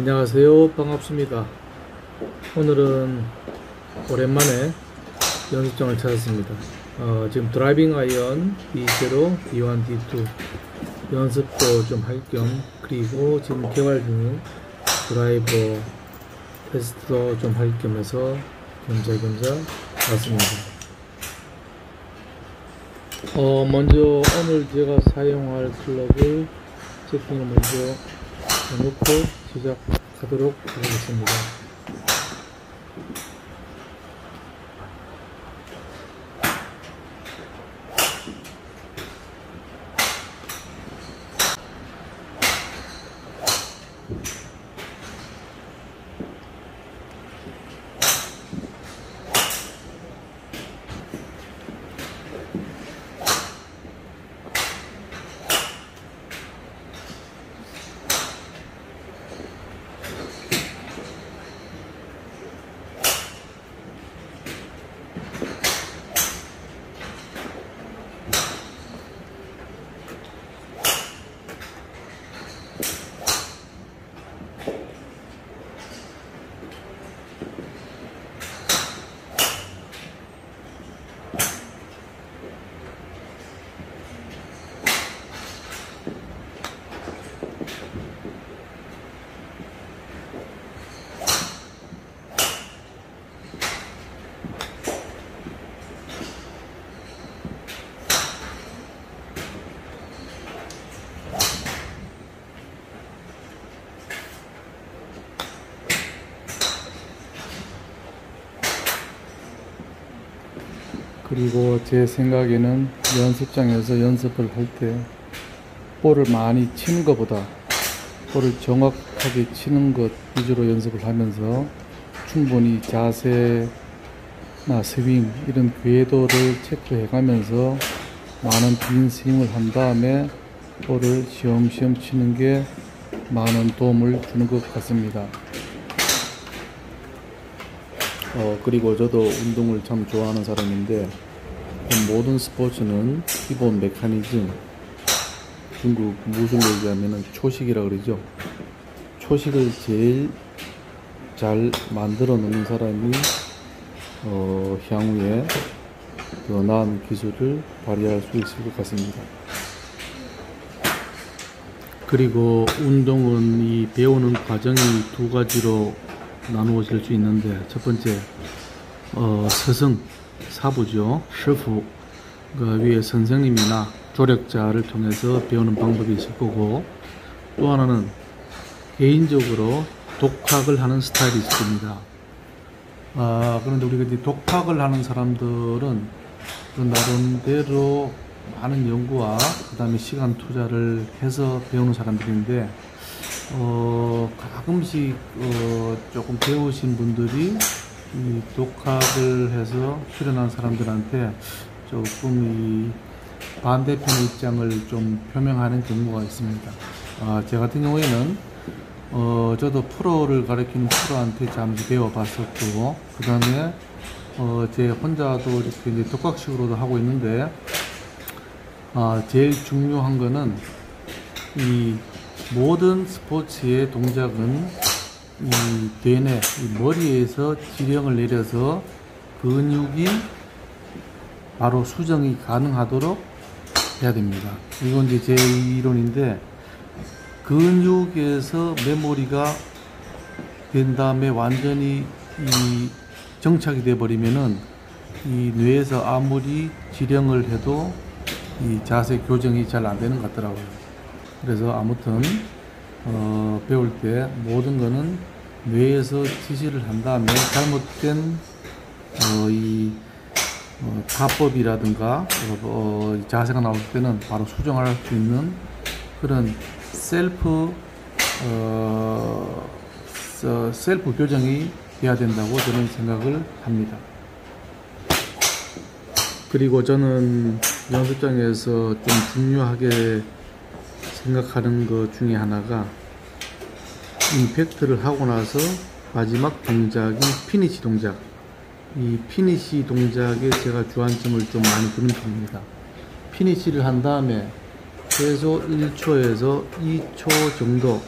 안녕하세요. 반갑습니다. 오늘은 오랜만에 연습장을 찾았습니다. 지금 드라이빙 아이언 D0, D1, D2 연습도 좀 할 겸, 그리고 지금 개발 중인 드라이버 테스트도 좀 할 겸 해서 겸사겸사 왔습니다. 먼저 오늘 제가 사용할 클럽을 세팅을 먼저 해놓고 시작하도록 하겠습니다. 그리고 제 생각에는 연습장에서 연습을 할 때 볼을 많이 치는 것보다 볼을 정확하게 치는 것 위주로 연습을 하면서 충분히 자세나 스윙 이런 궤도를 체크해 가면서 많은 빈 스윙을 한 다음에 볼을 시험시험 치는 게 많은 도움을 주는 것 같습니다. 그리고 저도 운동을 참 좋아하는 사람인데, 모든 스포츠는 기본 메커니즘, 중국 무술로 얘기하면 초식이라 그러죠. 초식을 제일 잘 만들어 놓는 사람이 향후에 더 나은 기술을 발휘할 수 있을 것 같습니다. 그리고 운동은 이 배우는 과정이 두 가지로 나누어질 수 있는데, 첫 번째 스승, 사부죠. 셰프, 그 위에 선생님이나 조력자를 통해서 배우는 방법이 있을 거고, 또 하나는 개인적으로 독학을 하는 스타일이 있을 겁니다. 그런데 우리가 이제 독학을 하는 사람들은 그 나름대로 많은 연구와 그 다음에 시간 투자를 해서 배우는 사람들인데, 가끔씩 조금 배우신 분들이 이 독학을 해서 수련한 사람들한테 조금 이 반대편의 입장을 좀 표명하는 경우가 있습니다. 제 같은 경우에는 저도 프로를 가르치는 프로한테 잠시 배워봤었고, 그 다음에 제 혼자도 이렇게 이제 독학식으로도 하고 있는데, 제일 중요한 거는 이 모든 스포츠의 동작은 이 대뇌, 이 머리에서 지령을 내려서 근육이 바로 수정이 가능하도록 해야 됩니다. 이건 이제 제 이론인데, 근육에서 메모리가 된 다음에 완전히 이 정착이 돼 버리면은 이 뇌에서 아무리 지령을 해도 이 자세 교정이 잘 안 되는 것 같더라고요. 그래서 아무튼 배울 때 모든 거는 뇌에서 지시를 한 다음에 잘못된 타법이라든가 자세가 나올 때는 바로 수정할 수 있는 그런 셀프 교정이 돼야 된다고 저는 생각을 합니다. 그리고 저는 연습장에서 좀 중요하게 생각하는 것 중에 하나가, 임팩트를 하고 나서 마지막 동작이 피니시 동작, 이 피니시 동작에 제가 주안점을 좀 많이 두는 편입니다. 피니시를 한 다음에 최소 1초에서 2초 정도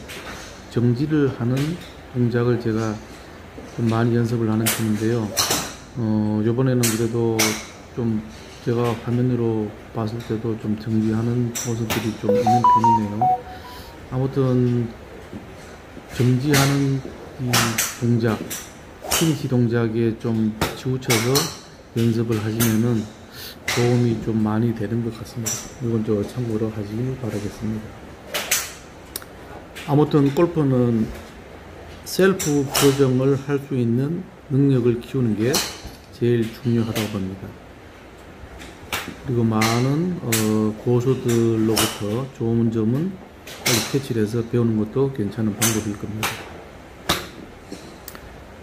정지를 하는 동작을 제가 좀 많이 연습을 하는 편인데요. 요번에는 그래도 좀 제가 화면으로 봤을 때도 좀 정지하는 모습들이 좀 있는 편이네요. 아무튼 정지하는 이 동작, 피니시 동작에 좀 치우쳐서 연습을 하시면은 도움이 좀 많이 되는 것 같습니다. 이건 저 참고로 하시길 바라겠습니다. 아무튼 골프는 셀프 교정을 할 수 있는 능력을 키우는 게 제일 중요하다고 봅니다. 그리고 많은 고수들로부터 좋은 점은 빨리 캐치를 해서 배우는 것도 괜찮은 방법일 겁니다.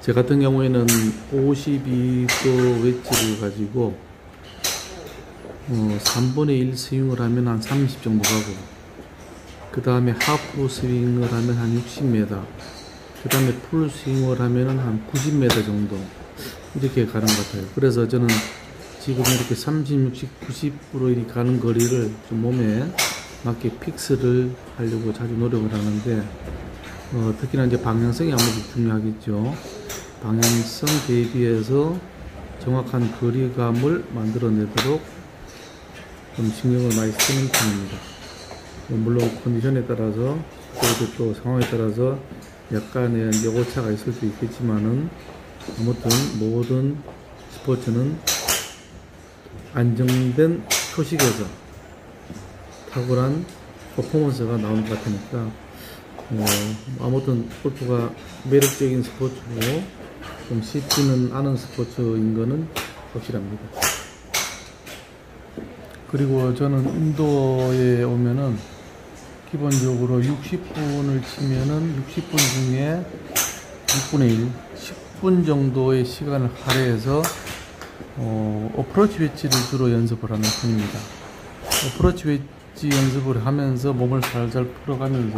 제 같은 경우에는 52도 웨지를 가지고 3분의 1 스윙을 하면 한 30 정도 가고, 그 다음에 하프 스윙을 하면 한 60m, 그 다음에 풀 스윙을 하면 한 90m 정도 이렇게 가는 것 같아요. 그래서 저는 지금 이렇게 30, 60, 90으로 이렇게 가는 거리를 좀 몸에 맞게 픽스를 하려고 자주 노력을 하는데, 특히나 이제 방향성이 아무래도 중요하겠죠. 방향성 대비해서 정확한 거리감을 만들어내도록 좀 신경을 많이 쓰는 편입니다. 물론 컨디션에 따라서 또 상황에 따라서 약간의 오차가 있을 수 있겠지만은, 아무튼 모든 스포츠는 안정된 초식에서 탁월한 퍼포먼스가 나오는 것 같으니까 아무튼 골프가 매력적인 스포츠고 좀 쉽지는 않은 스포츠인 거는 확실합니다. 그리고 저는 인도에 오면은 기본적으로 60분을 치면은 60분 중에 6분의 1, 10분 정도의 시간을 할애해서 어프로치 웨지를 주로 연습을 하는 편입니다. 어프로치 웨지 연습을 하면서 몸을 살살 풀어가면서,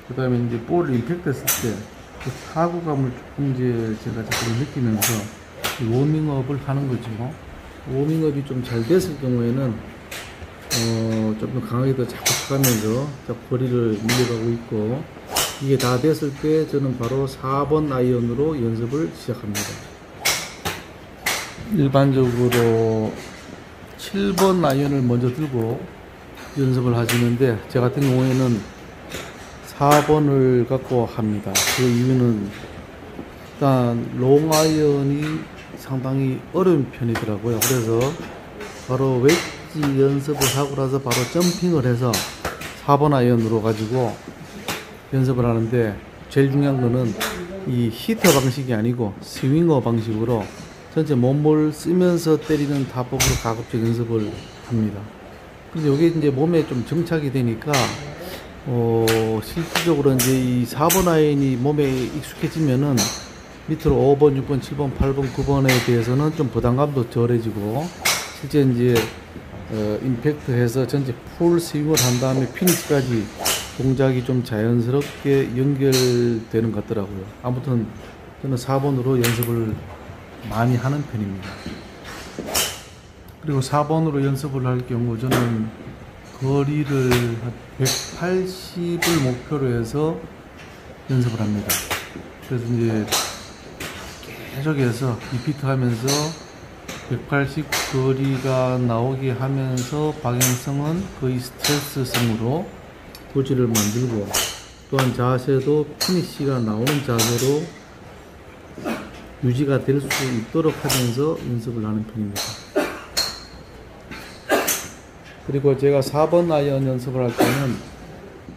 그 다음에 이제 볼을 임팩트 했을 때 그 타구감을 조금 이제 제가 자꾸 느끼면서 워밍업을 하는 거죠. 워밍업이 좀 잘 됐을 경우에는 좀 더 강하게 더 자꾸 쳐가면서 거리를 밀려가고 있고, 이게 다 됐을 때 저는 바로 4번 아이언으로 연습을 시작합니다. 일반적으로 7번 아이언을 먼저 들고 연습을 하시는데, 제 같은 경우에는 4번을 갖고 합니다. 그 이유는 일단 롱 아이언이 상당히 어려운 편이더라고요. 그래서 바로 웨지 연습을 하고 나서 바로 점핑을 해서 4번 아이언으로 가지고 연습을 하는데, 제일 중요한 거는 이 히터 방식이 아니고 스윙어 방식으로 전체 몸을 쓰면서 때리는 타법으로 가급적 연습을 합니다. 근데 이게 이제 몸에 좀 정착이 되니까 실질적으로 이제 이 4번 아이언이 몸에 익숙해지면은 밑으로 5번, 6번, 7번, 8번, 9번에 대해서는 좀 부담감도 덜해지고, 실제 이제 임팩트해서 전체 풀 스윙을 한 다음에 피니시까지 동작이 좀 자연스럽게 연결되는 것 같더라고요. 아무튼 저는 4번으로 연습을 많이 하는 편입니다. 그리고 4번으로 연습을 할 경우 저는 거리를 180을 목표로 해서 연습을 합니다. 그래서 이제 계속해서 리피트 하면서 180 거리가 나오게 하면서 방향성은 거의 스트레스성으로 고지를 만들고, 또한 자세도 피니시가 나오는 자세로 유지가 될 수 있도록 하면서 연습을 하는 편입니다. 그리고 제가 4번 아이언 연습을 할 때는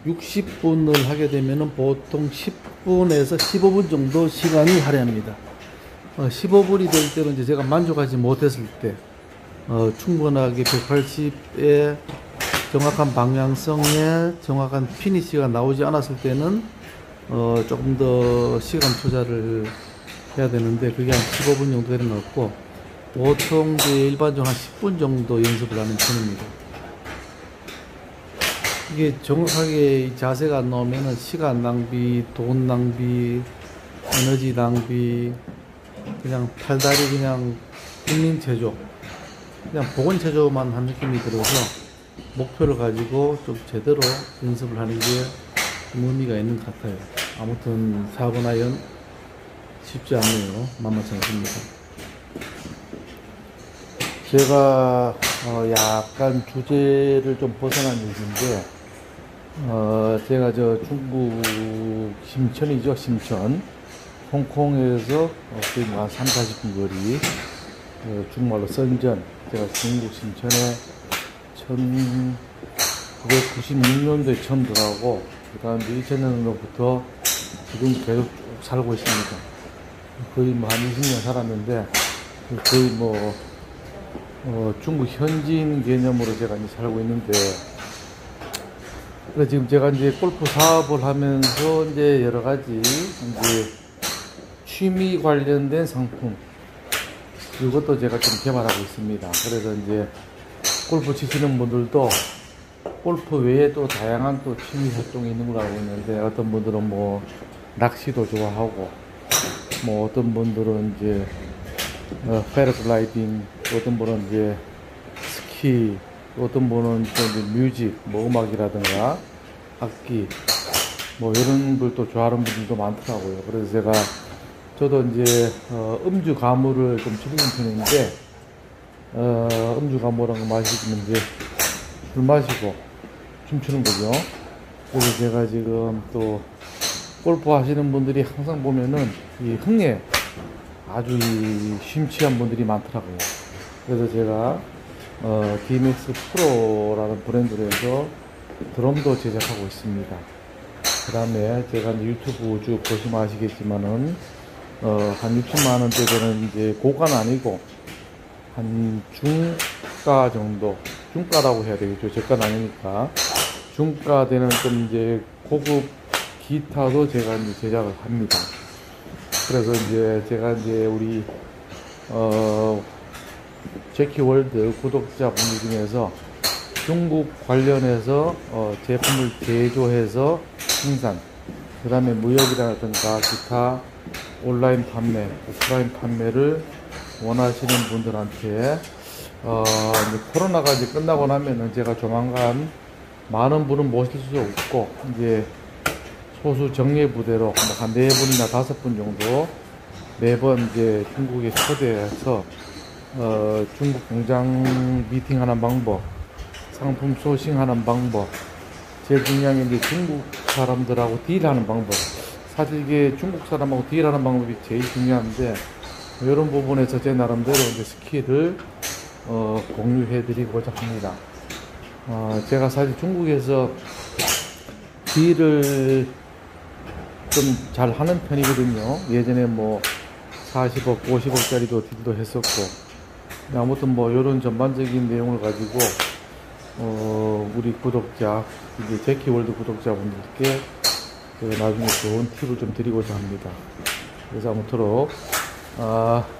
60분을 하게 되면 보통 10분에서 15분 정도 시간이 할애합니다. 15분이 될 때는 이제 제가 만족하지 못했을 때, 충분하게 180의 정확한 방향성에 정확한 피니시가 나오지 않았을 때는 조금 더 시간 투자를 해야 되는데, 그게 한 15분 정도 되는 것 같고, 보통 이제 일반적으로 한 10분 정도 연습을 하는 편입니다. 이게 정확하게 자세가 안 나오면은 시간 낭비, 돈 낭비, 에너지 낭비, 그냥 팔다리 그냥 굴린 체조, 그냥 복원 체조만 한 느낌이 들어서 목표를 가지고 좀 제대로 연습을 하는 게 좀 의미가 있는 것 같아요. 아무튼 4번 아이언 쉽지 않네요. 만만치 않습니다. 제가 약간 주제를 좀 벗어난 얘기인데, 제가 저 중국 심천이죠, 심천. 홍콩에서 거의 한 3, 40분 거리, 중국말로 선전. 제가 중국 심천에 1996년도에 처음 들어가고, 그 다음에 2000년도부터 지금 계속 쭉 살고 있습니다. 거의 뭐 한 20년 살았는데, 거의 뭐, 중국 현지인 개념으로 제가 이제 살고 있는데, 그래서 지금 제가 이제 골프 사업을 하면서 이제 여러 가지 이제 취미 관련된 상품, 이것도 제가 좀 개발하고 있습니다. 그래서 이제 골프 치시는 분들도 골프 외에 또 다양한 또 취미 활동이 있는 걸 알고 있는데, 어떤 분들은 뭐 낚시도 좋아하고, 뭐 어떤 분들은 이제 패러글라이딩, 어떤 분은 이제 스키, 어떤 분은 또 이제 뮤직, 뭐 음악이라든가 악기, 뭐 이런 걸 또 좋아하는 분들도 많더라고요. 그래서 제가 저도 이제 음주 가무를 좀 줄이는 편인데, 음주 가무라는 거 마시면 이제 술 마시고 춤추는 거죠. 그래서 제가 지금 또 골프 하시는 분들이 항상 보면은 이 흥에 아주 심취한 분들이 많더라고요. 그래서 제가 DMX 프로라는 브랜드로 해서 드럼도 제작하고 있습니다. 그 다음에 제가 유튜브 쭉 보시면 아시겠지만은 한 60만 원대 되는 이제 고가는 아니고 한 중가 정도, 중가라고 해야 되겠죠. 저가는 아니니까 중가 되는 좀 이제 고급 기타도 제가 이제 제작을 합니다. 그래서 이제 제가 이제 우리 제키 월드 구독자분들 중에서 중국 관련해서 제품을 제조해서 생산, 그 다음에 무역이라든가 기타 온라인 판매, 오프라인 판매를 원하시는 분들한테 이제 코로나가 이제 끝나고 나면은 제가 조만간 많은 분은 모실 수 없고, 이제 소수 정예 부대로 뭐 한 4분이나 5분 정도 매번 이제 중국에 초대해서 중국 공장 미팅하는 방법, 상품 소싱하는 방법, 제일 중요한 게 이제 중국 사람들하고 딜하는 방법. 사실 이게 중국 사람하고 딜하는 방법이 제일 중요한데, 이런 부분에서 제 나름대로 이제 스킬을 공유해 드리고자 합니다. 제가 사실 중국에서 딜을 좀 잘 하는 편이거든요. 예전에 뭐 40억, 50억짜리도 딜도 했었고, 아무튼 뭐 이런 전반적인 내용을 가지고 우리 구독자, 이제 제키월드 구독자분들께 나중에 좋은 팁을 좀 드리고자 합니다. 그래서 아무쪼록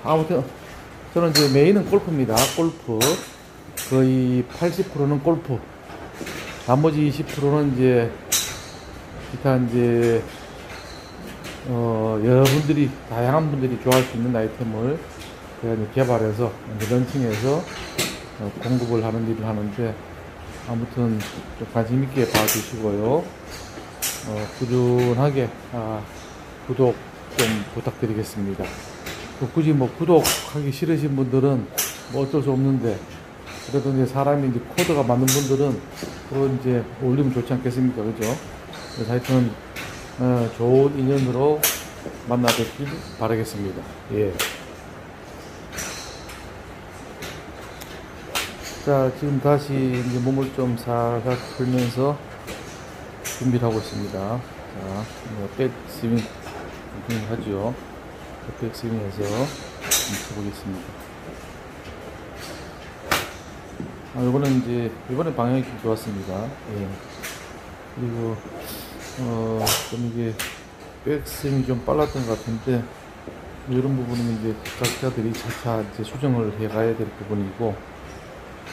아무튼 저는 이제 메인은 골프입니다. 골프 거의 80%는 골프, 나머지 20%는 이제 기타 이제 여러분들이, 다양한 분들이 좋아할 수 있는 아이템을 제가 이제 개발해서 이제 런칭해서 공급을 하는 일을 하는데, 아무튼 좀 관심 있게 봐주시고요. 꾸준하게 구독 좀 부탁드리겠습니다. 굳이 뭐 구독하기 싫으신 분들은 뭐 어쩔 수 없는데, 그래도 이제 사람이 이제 코드가 맞는 분들은 또 이제 올리면 좋지 않겠습니까? 그죠? 그래서 하여튼 좋은 인연으로 만나 뵙길 바라겠습니다. 예. 자, 지금 다시 이제 몸을 좀 살살 풀면서 준비를 하고 있습니다. 자, 백스윙 하죠. 백스윙해서 쳐보겠습니다. 이번에 방향이 좀 좋았습니다. 예. 그리고 좀 이게 백스윙이 좀 빨랐던 것 같은데, 이런 부분은 이제 각자들이 차차 이제 수정을 해 가야 될 부분이고,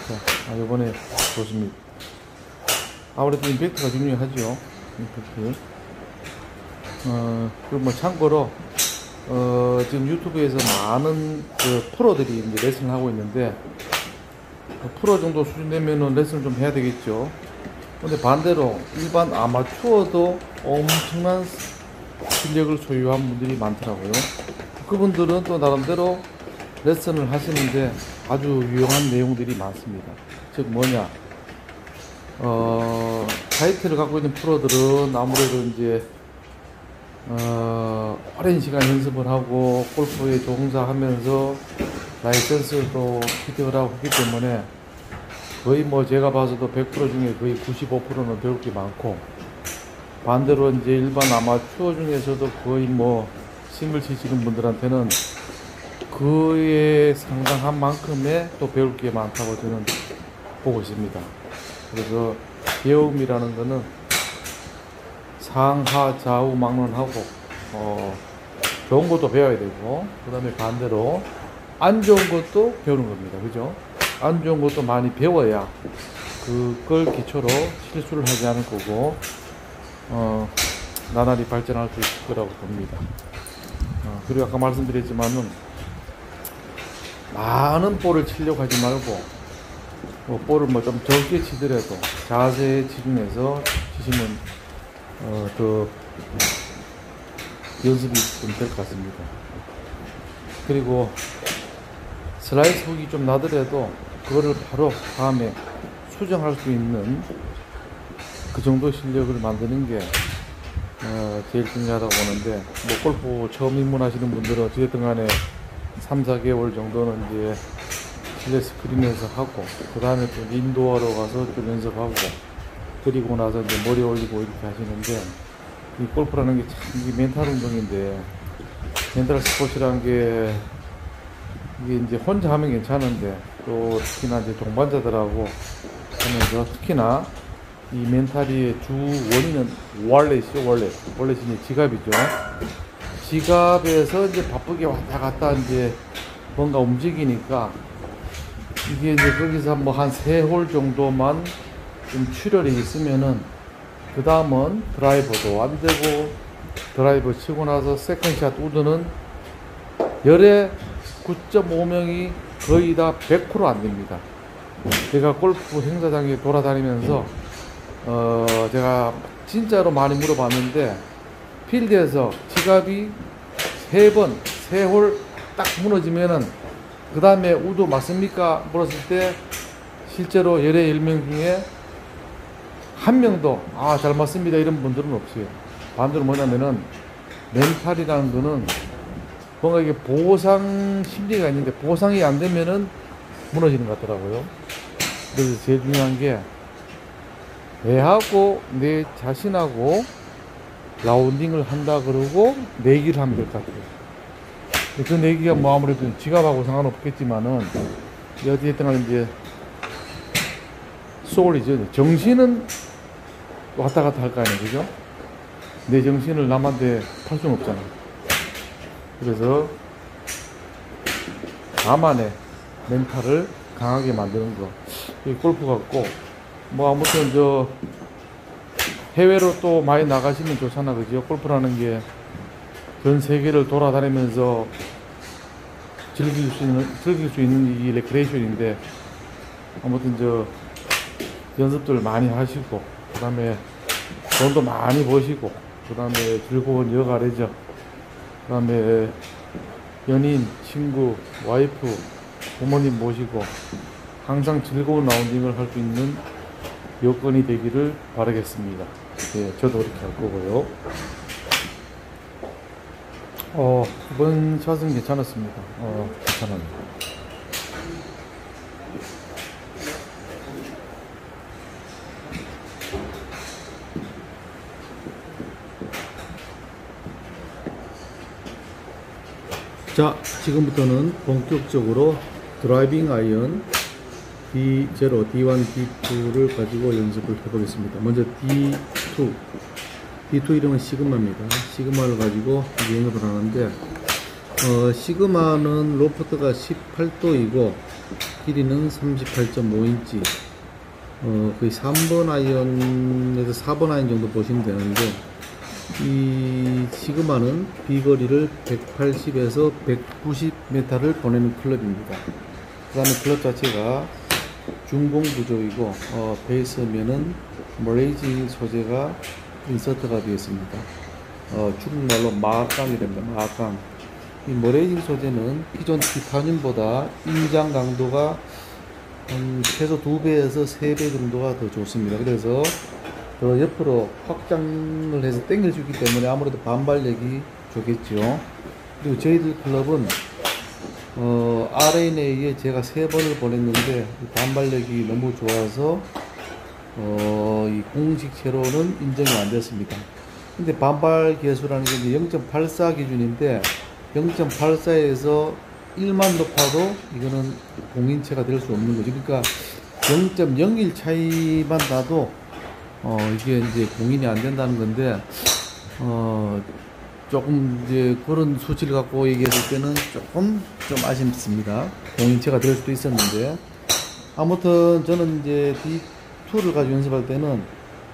자, 이번에 좋습니다. 아무래도 임팩트가 중요하죠. 임팩트. 그리고 뭐 참고로 지금 유튜브에서 많은 프로들이 이제 레슨을 하고 있는데, 프로 정도 수준 되면은 레슨을 좀 해야 되겠죠. 근데 반대로 일반 아마추어도 엄청난 실력을 소유한 분들이 많더라고요. 그분들은 또 나름대로 레슨을 하시는데 아주 유용한 내용들이 많습니다. 즉 뭐냐, 타이틀을 갖고 있는 프로들은 아무래도 이제 오랜 시간 연습을 하고 골프에 종사하면서 라이센스도 획득을 하고 했기 때문에 거의 뭐 제가 봐서도 100% 중에 거의 95%는 배울 게 많고, 반대로 이제 일반 아마추어 중에서도 거의 뭐 싱글 치시는 분들한테는 그에 상당한 만큼의 또 배울 게 많다고 저는 보고 있습니다. 그래서 배움이라는 거는 상하 좌우 막론하고 좋은 것도 배워야 되고, 그 다음에 반대로 안 좋은 것도 배우는 겁니다. 그죠? 안 좋은 것도 많이 배워야 그걸 기초로 실수를 하지 않을 거고 나날이 발전할 수 있을 거라고 봅니다. 그리고 아까 말씀드렸지만은 많은 볼을 치려고 하지 말고 볼을 뭐 좀 적게 치더라도 자세에 집중해서 치시면 더 연습이 좀 될 것 같습니다. 그리고 슬라이스 훅이 좀 나더라도 그거를 바로 다음에 수정할 수 있는 그 정도 실력을 만드는 게 제일 중요하다고 보는데, 뭐 골프 처음 입문하시는 분들은 어찌됐든 간에 3-4개월 정도는 이제 실내 스크린에서 하고, 그 다음에 또 인도어로 가서 좀 연습하고, 그리고 나서 이제 머리 올리고 이렇게 하시는데, 이 골프라는 게 참 이게 멘탈 운동인데, 멘탈 스포츠라는 게 이게 이제 혼자 하면 괜찮은데, 또 특히나 이제 동반자들하고 하면서 특히나 이 멘탈의 주 원인은 월렛이죠. 월렛이 이제 지갑이죠. 지갑에서 이제 바쁘게 왔다 갔다 이제 뭔가 움직이니까 이게 이제 거기서 뭐 한 3홀 정도만 좀 출혈이 있으면은 그 다음은 드라이버도 안 되고, 드라이버 치고 나서 세컨샷 우드는 열의 9.5명이 거의 다 100% 안 됩니다. 제가 골프 행사장에 돌아다니면서 제가 진짜로 많이 물어봤는데, 필드에서 지갑이 3홀 딱 무너지면은 그 다음에 우드 맞습니까? 물었을 때 실제로 열의 10명 중에 한 명도 잘 맞습니다 이런 분들은 없어요. 반대로 뭐냐면은 멘탈이라는 거는 뭔가 이게 보상 심리가 있는데 보상이 안 되면은 무너지는 것 같더라고요. 그래서 제일 중요한 게 내하고 내 자신하고 라운딩을 한다 그러고 내기를 하면 될 것 같아요. 그 내기가 뭐 아무래도 지갑하고 상관없겠지만은 어디에든 간에 이제 소울이죠. 정신은 왔다 갔다 할 거 아니에요. 그죠? 내 정신을 남한테 팔 수는 없잖아요. 그래서 나만의 멘탈을 강하게 만드는 거, 이 골프 같고, 뭐 아무튼 저 해외로 또 많이 나가시면 좋잖아. 그죠? 골프라는 게 전 세계를 돌아다니면서 즐길 수 있는 이 레크레이션인데, 아무튼 저 연습들 많이 하시고, 그 다음에 돈도 많이 버시고, 그 다음에 즐거운 여가래죠. 그 다음에 연인, 친구, 와이프, 부모님 모시고 항상 즐거운 라운딩을 할 수 있는 여건이 되기를 바라겠습니다. 예, 저도 그렇게 할 거고요. 이번 샷은 괜찮았습니다. 괜찮아요. 자, 지금부터는 본격적으로 드라이빙 아이언 D0, D1, D2를 가지고 연습을 해보겠습니다. 먼저 D2 이름은 시그마입니다. 시그마를 가지고 연습을 하는데, 시그마는 로프트가 18도이고 길이는 38.5인치, 거의 3번 아이언에서 4번 아이언 정도 보시면 되는데, 이 시그마는 비거리를 180에서 190m를 보내는 클럽입니다. 그 다음에 클럽 자체가 중공 구조이고, 베이스면은 머레이징 소재가 인서트가 되어 있습니다. 중국말로 마깡이 됩니다. 마깡. 이 머레이징 소재는 기존 티타늄보다 인장 강도가 한 최소 2배에서 3배 정도가 더 좋습니다. 그래서 더 옆으로 확장을 해서 당길 수 있기 때문에 아무래도 반발력이 좋겠죠. 그리고 저희들 클럽은 RNA에 제가 3번을 보냈는데 반발력이 너무 좋아서 이 공식체로는 인정이 안 됐습니다. 근데 반발 계수라는 게 이제 0.84 기준인데 0.84에서 1만 높아도 이거는 공인체가 될 수 없는 거죠. 그러니까 0.01 차이만 나도 이게 이제 공인이 안 된다는 건데 조금 이제 그런 수치를 갖고 얘기했을 때는 조금 좀 아쉽습니다. 공인체가 될 수도 있었는데 아무튼 저는 이제 D2를 가지고 연습할 때는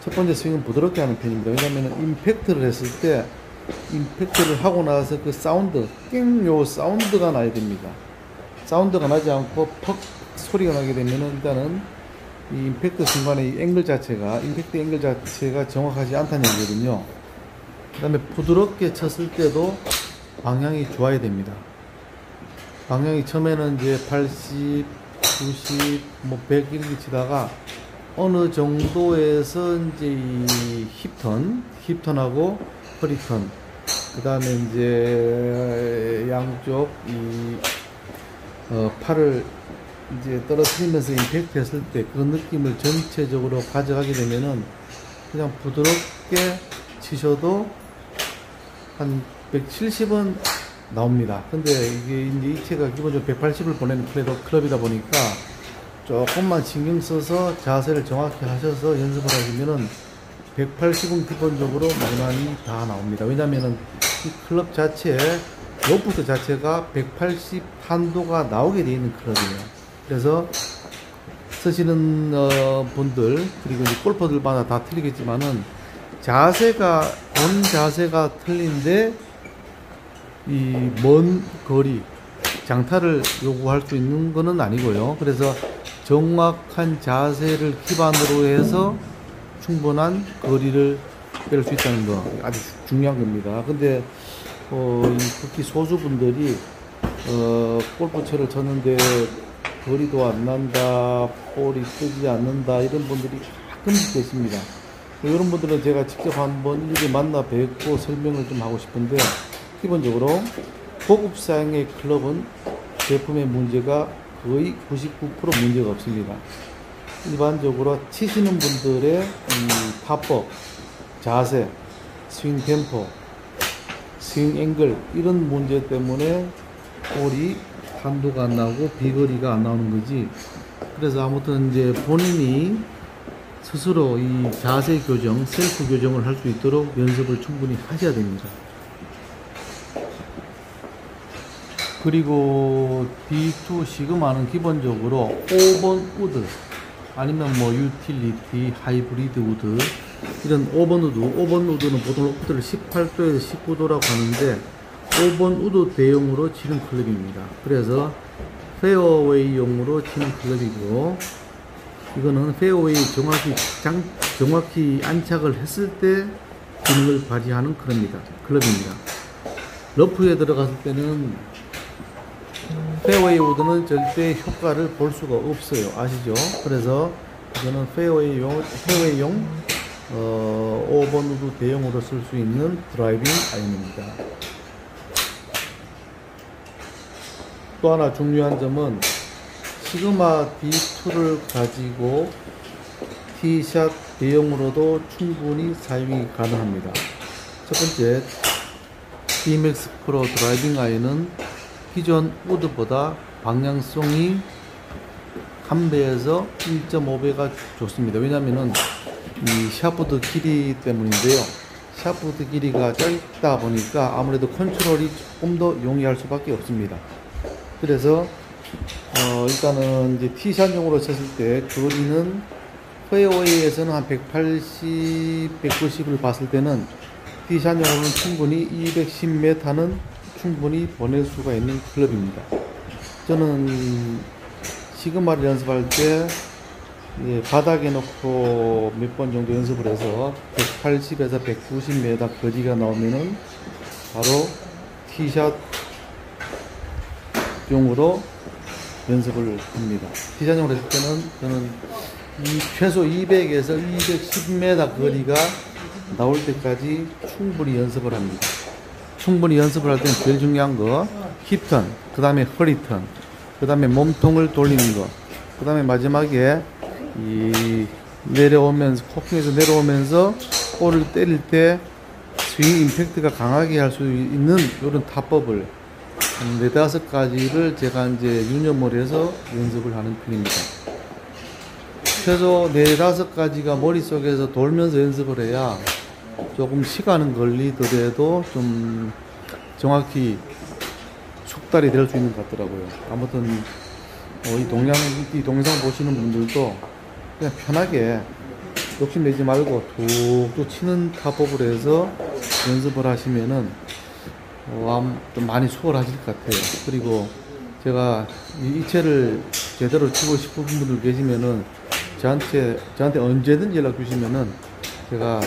첫 번째 스윙은 부드럽게 하는 편입니다. 왜냐하면 임팩트를 했을 때 임팩트를 하고 나서 그 사운드 띵요 사운드가 나야 됩니다. 사운드가 나지 않고 퍽 소리가 나게 되면은 일단은 이 임팩트 순간에 이 앵글 자체가 임팩트 앵글 자체가 정확하지 않다는 얘기거든요. 그 다음에 부드럽게 쳤을 때도 방향이 좋아야 됩니다. 방향이 처음에는 이제 80, 90, 뭐 100 이렇게 치다가 어느 정도에서 이제 이 힙턴하고 허리턴, 그 다음에 이제 양쪽 이 팔을 이제 떨어뜨리면서 임팩트 했을 때 그 느낌을 전체적으로 가져가게 되면은 그냥 부드럽게 치셔도 한 170은 나옵니다. 근데 이게 이제 이 채가 기본적으로 180을 보내는 클럽이다 보니까 조금만 신경 써서 자세를 정확히 하셔서 연습을 하시면은 180은 기본적으로 무난히 다 나옵니다. 왜냐면은 이 클럽 자체, 로프트 자체가 180 탄도가 나오게 되어 있는 클럽이에요. 그래서 쓰시는 분들, 그리고 이제 골퍼들마다 다 틀리겠지만은 본 자세가 틀린데 이 먼 거리, 장타를 요구할 수 있는 거는 아니고요. 그래서 정확한 자세를 기반으로 해서 충분한 거리를 뺄 수 있다는 거 아주 중요한 겁니다. 근데 특히 소수분들이 골프채를 쳤는데 거리도 안 난다, 볼이 뜨지 않는다 이런 분들이 가끔씩 계십니다. 이런 분들은 제가 직접 한번 일일이 만나 뵙고 설명을 좀 하고 싶은데, 기본적으로 고급사양의 클럽은 제품의 문제가 거의 99% 문제가 없습니다. 일반적으로 치시는 분들의 타법, 자세, 스윙 템포, 스윙 앵글 이런 문제 때문에 볼이 탄도가 안 나오고 비거리가 안 나오는 거지. 그래서 아무튼 이제 본인이 스스로 이 자세 교정, 셀프 교정을 할 수 있도록 연습을 충분히 하셔야 됩니다. 그리고 D2 시그마는 기본적으로 5번 우드 아니면 뭐 유틸리티, 하이브리드 우드 이런 5번 우드는 보통 로프트를 18도에서 19도라고 하는데 5번 우드 대용으로 치는 클럽입니다. 그래서 페어웨이용으로 치는 클럽이고, 이거는 페어웨이 정확히 안착을 했을 때 기능을 발휘하는 클럽입니다. 러프에 들어갔을 때는 페어웨이 우드는 절대 효과를 볼 수가 없어요. 아시죠? 그래서 이거는 페어웨이용 5번 우드 대용으로 쓸 수 있는 드라이빙 아이언입니다. 또 하나 중요한 점은 시그마 D2를 가지고 티샷 대용으로도 충분히 사용이 가능합니다. 첫 번째, DMAX 프로 드라이빙 아이언은 기존 우드보다 방향성이 1배에서 1.5배가 좋습니다. 왜냐면은 이 샤프트 길이 때문인데요. 샤프트 길이가 짧다 보니까 아무래도 컨트롤이 조금 더 용이할 수밖에 없습니다. 그래서 일단은 이제 티샷용으로 쳤을 때 거리는 페어웨이에서는 한 180, 190을 봤을 때는 티샷용으로는 충분히 210m는 충분히 보낼 수가 있는 클럽입니다. 저는 시그마를 연습할 때 예, 바닥에 놓고 몇 번 정도 연습을 해서 180에서 190m 거리가 나오면은 바로 티샷 용으로 연습을 합니다. 티샷용으로 했을 때는 저는 최소 200에서 210m 거리가 나올 때까지 충분히 연습을 합니다. 충분히 연습을 할 때는 제일 중요한 거 힙턴, 그 다음에 허리턴, 그 다음에 몸통을 돌리는 거, 그 다음에 마지막에 이 내려오면서 코킹에서 내려오면서 볼을 때릴 때 스윙 임팩트가 강하게 할 수 있는 이런 타법을 한 4-5가지를 제가 이제 유념을 해서 연습을 하는 편입니다. 최소 4-5가지가 머릿속에서 돌면서 연습을 해야 조금 시간은 걸리더라도 좀 정확히 숙달이 될 수 있는 것 같더라고요. 아무튼 이 동영상 보시는 분들도 그냥 편하게 욕심내지 말고 툭툭 치는 타법을 해서 연습을 하시면은 좀 많이 수월하실 것 같아요. 그리고 제가 이 채를 제대로 치고 싶은 분들 계시면은 저한테 언제든지 연락 주시면은 제가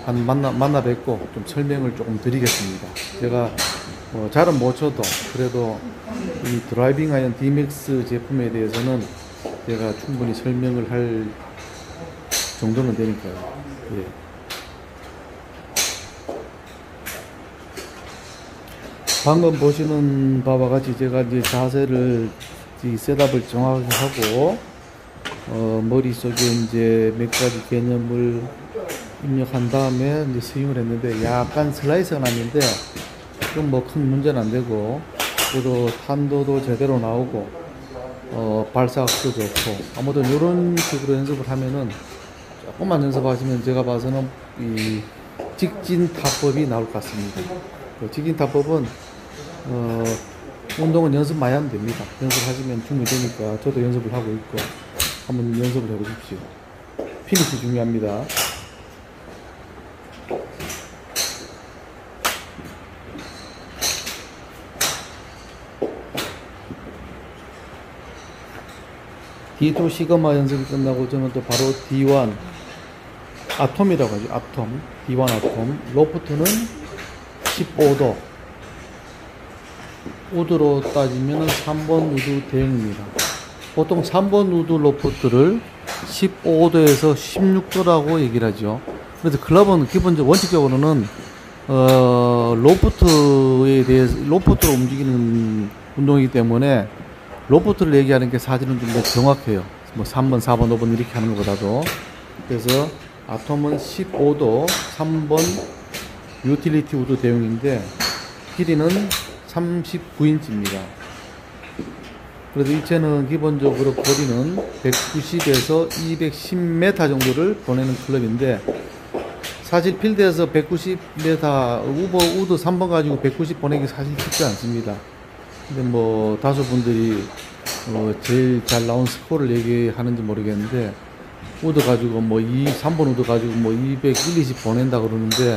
만나 뵙고 좀 설명을 조금 드리겠습니다. 제가 잘은 못 쳐도 그래도 이 드라이빙 아이언 D맥스 제품에 대해서는 제가 충분히 설명을 할 정도는 되니까요. 예. 방금 보시는 바와 같이 제가 이제 자세를 셋업을 정확하게 하고 머릿속에 이제 몇 가지 개념을 입력한 다음에 이제 스윙을 했는데 약간 슬라이스가 났는데 좀 뭐 큰 문제는 안 되고 그래도 탄도도 제대로 나오고 발사각도 좋고 아무튼 이런 식으로 연습을 하면은 조금만 연습하시면 제가 봐서는 이 직진 타법이 나올 것 같습니다. 그 직진 타법은 운동은 연습 많이 하면 됩니다. 연습하시면 충분히 되니까 저도 연습을 하고 있고 한번 연습을 해보십시오. 피니시 중요합니다. D2 시그마 연습이 끝나고 저는 또 바로 D1 아톰이라고 하죠. 아톰, D1 아톰. 로프트는 15도. 우드로 따지면 3번 우드 대형입니다. 보통 3번 우드 로프트를 15도에서 16도라고 얘기를 하죠. 그래서 클럽은 원칙적으로는 로프트에 대해서 로프트로 움직이는 운동이기 때문에 로프트를 얘기하는 게 사실은 좀 더 정확해요. 뭐 3번, 4번, 5번 이렇게 하는 것보다도. 그래서 아톰은 15도 3번 유틸리티 우드 대용인데 길이는 39인치입니다. 그래서 이 채는 기본적으로 거리는 190에서 210m 정도를 보내는 클럽인데 사실 필드에서 190m 우드 3번 가지고 190 보내기 사실 쉽지 않습니다. 근데 뭐 다수 분들이 제일 잘 나온 스코어를 얘기하는지 모르겠는데 우드 가지고 뭐 3번 우드 가지고 뭐 200, 120 보낸다 그러는데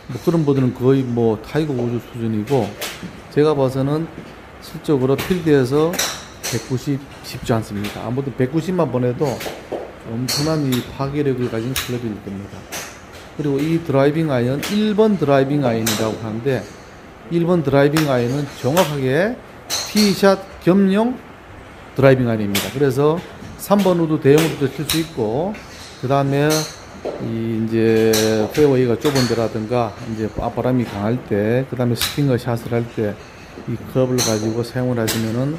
뭐 그런 분들은 거의 뭐 타이거 우즈 수준이고 제가 봐서는 실적으로 필드에서 190 쉽지 않습니다. 아무튼 190만 보내도 엄청난 이 파괴력을 가진 클럽일 겁니다. 그리고 이 드라이빙 아이언 1번 드라이빙 아이언이라고 하는데 1번 드라이빙 아이언은 정확하게 티샷 겸용 드라이빙 아이언입니다. 그래서 3번 우드 대용으로도 칠 수 있고 그 다음에 이제 페어웨이가 좁은 데라든가 이제 바람이 강할 때 그 다음에 스팅어 샷을 할 때 이 컵을 가지고 사용을 하시면은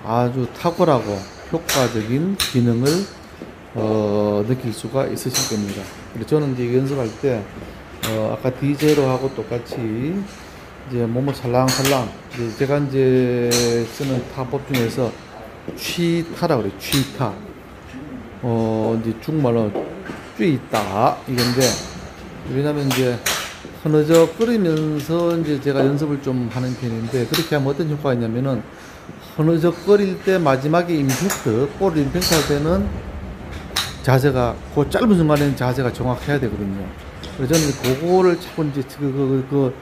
아주 탁월하고 효과적인 기능을 느낄 수가 있으실 겁니다. 그래서 저는 이제 연습할 때 아까 DJ로 하고 똑같이 이제 몸을 살랑살랑 제가 이제 쓰는 타법 중에서 취타라고 그래요. 취타. 이제 중국말로 쥐있다 이건데 왜냐면 이제 흐느적거리면서 이제 제가 연습을 좀 하는 편인데 그렇게 하면 어떤 효과가 있냐면은 흐느적거릴 때 마지막에 임팩트, 볼 임팩트 할 때는 자세가 그 짧은 순간에는 자세가 정확해야 되거든요. 그래서 저는 그거를 자꾸 이제 그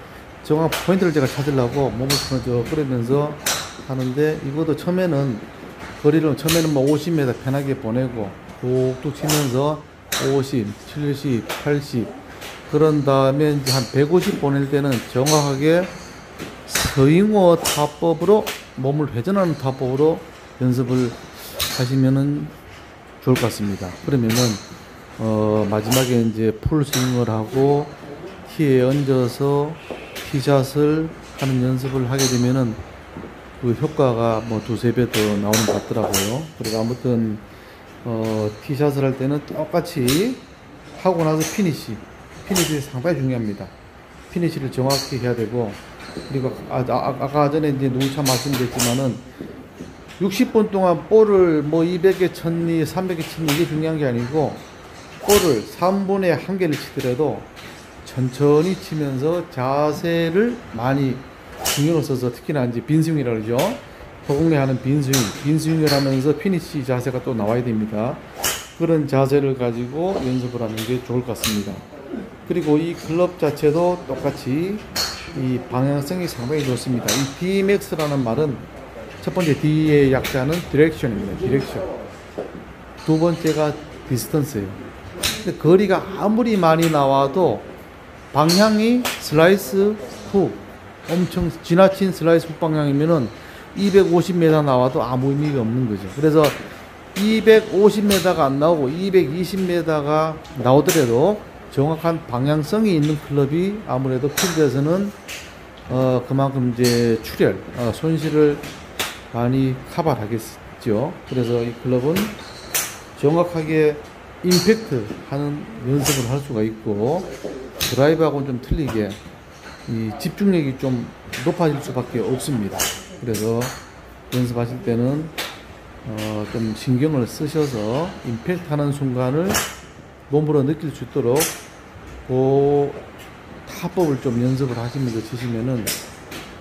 정확 포인트를 제가 찾으려고 몸을 흐느적거리면서 하는데 이것도 처음에는 뭐 50m 편하게 보내고 툭툭 치면서 50, 70, 80 그런 다음에 이제 한 150 보낼 때는 정확하게 스윙어 타법으로 몸을 회전하는 타법으로 연습을 하시면은 좋을 것 같습니다. 그러면은 마지막에 이제 풀스윙을 하고 티에 얹어서 티샷을 하는 연습을 하게 되면은 그 효과가 뭐 두세 배 더 나오는 것 같더라고요. 그리고 아무튼 티샷을 할 때는 똑같이 하고 나서 피니시 상당히 중요합니다. 피니시를 정확히 해야 되고, 그리고 아까 전에 이제 누차 말씀드렸지만은 60분 동안 볼을 뭐 200개 쳤니 300개 쳤니 이게 중요한 게 아니고, 볼을 3분의 1개를 치더라도 천천히 치면서 자세를 많이 신경을 써서, 특히나 이제 빈스윙이라 그러죠. 허공에 하는 빈스윙을 하면서 피니시 자세가 또 나와야 됩니다. 그런 자세를 가지고 연습을 하는 게 좋을 것 같습니다. 그리고 이 클럽 자체도 똑같이 이 방향성이 상당히 좋습니다. 이 Dmax라는 말은 첫 번째 D의 약자는 디렉션입니다. 디렉션. 두 번째가 디스턴스예요. 근데 거리가 아무리 많이 나와도 방향이 슬라이스 훅, 엄청 지나친 슬라이스 훅 방향이면은 250m 나와도 아무 의미가 없는 거죠. 그래서 250m가 안 나오고 220m가 나오더라도 정확한 방향성이 있는 클럽이 아무래도 필드에서는 그만큼 이제 출혈, 손실을 많이 커버하겠죠. 그래서 이 클럽은 정확하게 임팩트 하는 연습을 할 수가 있고, 드라이브하고는 좀 틀리게 이 집중력이 좀 높아질 수밖에 없습니다. 그래서 연습하실 때는 좀 신경을 쓰셔서 임팩트 하는 순간을 몸으로 느낄 수 있도록 그 타법을 좀 연습을 하시면서 치시면은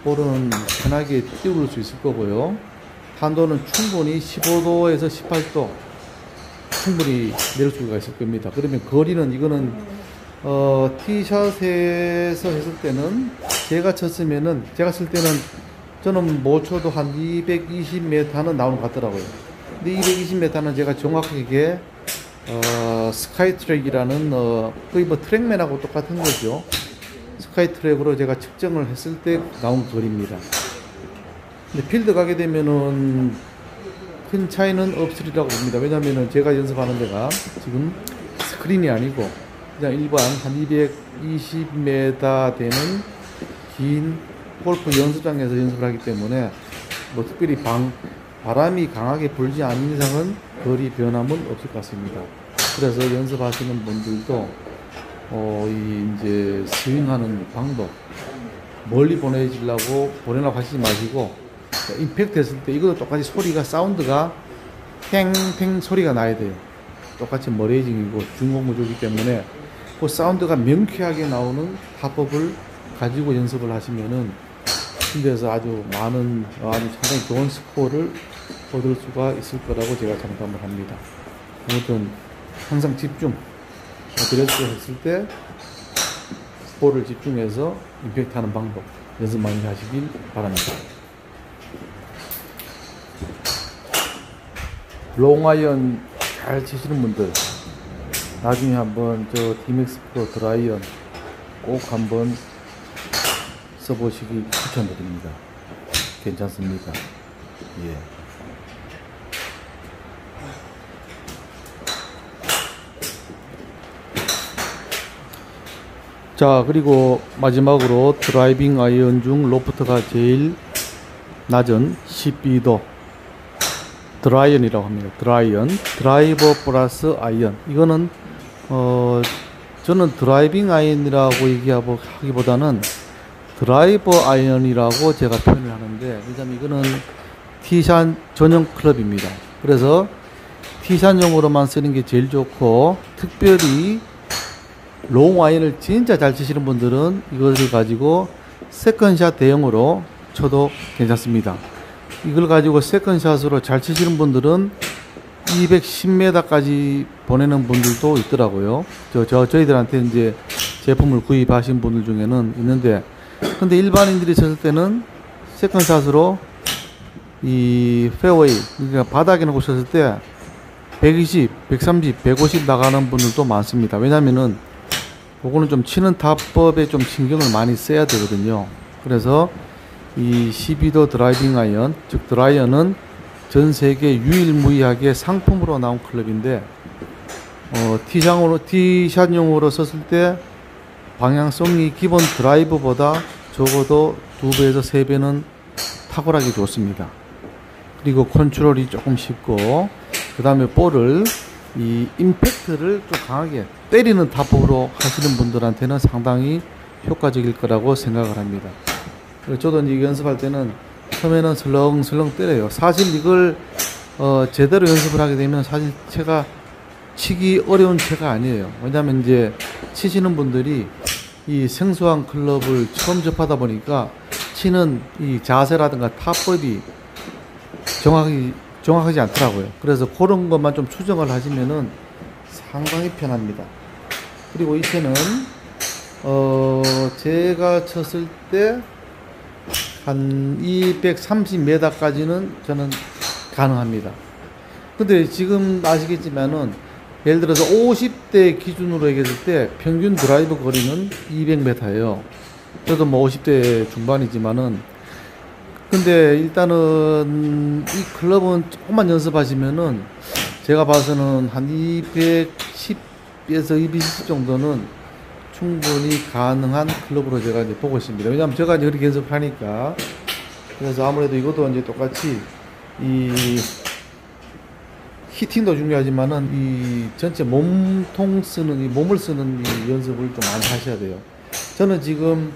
볼은 편하게 띄울 수 있을 거고요. 탄도는 충분히 15도에서 18도 충분히 내릴 수가 있을 겁니다. 그러면 거리는 이거는 티샷에서 했을 때는 제가 쳤으면은, 제가 쓸 때는 저는 못 쳐도 한 220m는 나오는 것 같더라고요. 근데 220m는 제가 정확하게 스카이 트랙이라는 거의 뭐 트랙맨하고 똑같은 거죠. 스카이 트랙으로 제가 측정을 했을 때 나온 거리입니다. 근데 필드 가게 되면은 큰 차이는 없으리라고 봅니다. 왜냐면은 제가 연습하는 데가 지금 스크린이 아니고 그냥 일반 한 220m 되는 긴 골프 연습장에서 연습을 하기 때문에 뭐 특별히 바람이 강하게 불지 않는 이상은 거리 변함은 없을 것 같습니다. 그래서 연습하시는 분들도 이제 스윙하는 방법, 멀리 보내려고 하시지 마시고, 임팩트 했을 때 이것도 똑같이 소리가, 사운드가 팽팽 소리가 나야 돼요. 똑같이 머레이징이고 중공구조이기 때문에 그 사운드가 명쾌하게 나오는 타법을 가지고 연습을 하시면은 필드에서 아주 상당히 좋은 스코어를 얻을 수가 있을 거라고 제가 장담을 합니다. 아무튼 항상 집중, 드레스 했을 때 볼을 집중해서 임팩트 하는 방법 연습 많이 하시길 바랍니다. 롱아이언 잘 치시는 분들 나중에 한번 저 Dmax 프로 드라이언 꼭 한번 써보시기 추천드립니다. 괜찮습니다. 예. 자, 그리고 마지막으로 드라이빙 아이언 중 로프트가 제일 낮은 12도 드라이언이라고 합니다. 드라이버 플러스 아이언. 이거는 저는 드라이빙 아이언이라고 하기보다는 드라이버 아이언이라고 제가 표현을 하는데, 왜냐면 이거는 티샷 전용 클럽입니다. 그래서 티샷용으로만 쓰는 게 제일 좋고, 특별히 롱 아이언을 진짜 잘 치시는 분들은 이것을 가지고 세컨샷 대용으로 쳐도 괜찮습니다. 이걸 가지고 세컨샷으로 잘 치시는 분들은 210m까지 보내는 분들도 있더라고요. 저희들한테 이제 제품을 구입하신 분들 중에는 있는데, 근데 일반인들이 쳤을 때는 세컨샷으로 이 페어웨이, 그러니까 바닥에 놓고 쳤을 때 120, 130, 150 나가는 분들도 많습니다. 왜냐면은 요거는 좀 치는 타법에 좀 신경을 많이 써야 되거든요. 그래서 이 12도 드라이빙 아이언, 즉 드라이언은 전 세계 유일무이하게 상품으로 나온 클럽인데 티샷용으로 썼을 때 방향성이 기본 드라이버보다 적어도 2배에서 3배는 탁월하게 좋습니다. 그리고 컨트롤이 조금 쉽고, 그 다음에 볼을 이 임팩트를 좀 강하게 때리는 타법으로 하시는 분들한테는 상당히 효과적일 거라고 생각을 합니다. 저도 이제 연습할 때는 처음에는 슬렁슬렁 때려요. 사실 이걸 제대로 연습을 하게 되면 사실 채가 치기 어려운 채가 아니에요. 왜냐하면 이제 치시는 분들이 이 생소한 클럽을 처음 접하다 보니까 치는 이 자세라든가 타법이 정확하지 않더라고요. 그래서 그런 것만 좀 수정을 하시면은 상당히 편합니다. 그리고 이 채는 제가 쳤을 때 한 230m까지는 저는 가능합니다. 근데 지금 아시겠지만은 예를 들어서 50대 기준으로 얘기했을 때 평균 드라이브 거리는 200m예요. 저도 뭐 50대 중반이지만은, 근데 일단은 이 클럽은 조금만 연습하시면은 제가 봐서는 한 210에서 220 정도는 충분히 가능한 클럽으로 제가 이제 보고 있습니다. 왜냐하면 제가 이제 그렇게 연습을 하니까. 그래서 아무래도 이것도 이제 똑같이 이 히팅도 중요하지만은 이 전체 몸통 쓰는, 이 몸을 쓰는 이 연습을 좀 많이 하셔야 돼요. 저는 지금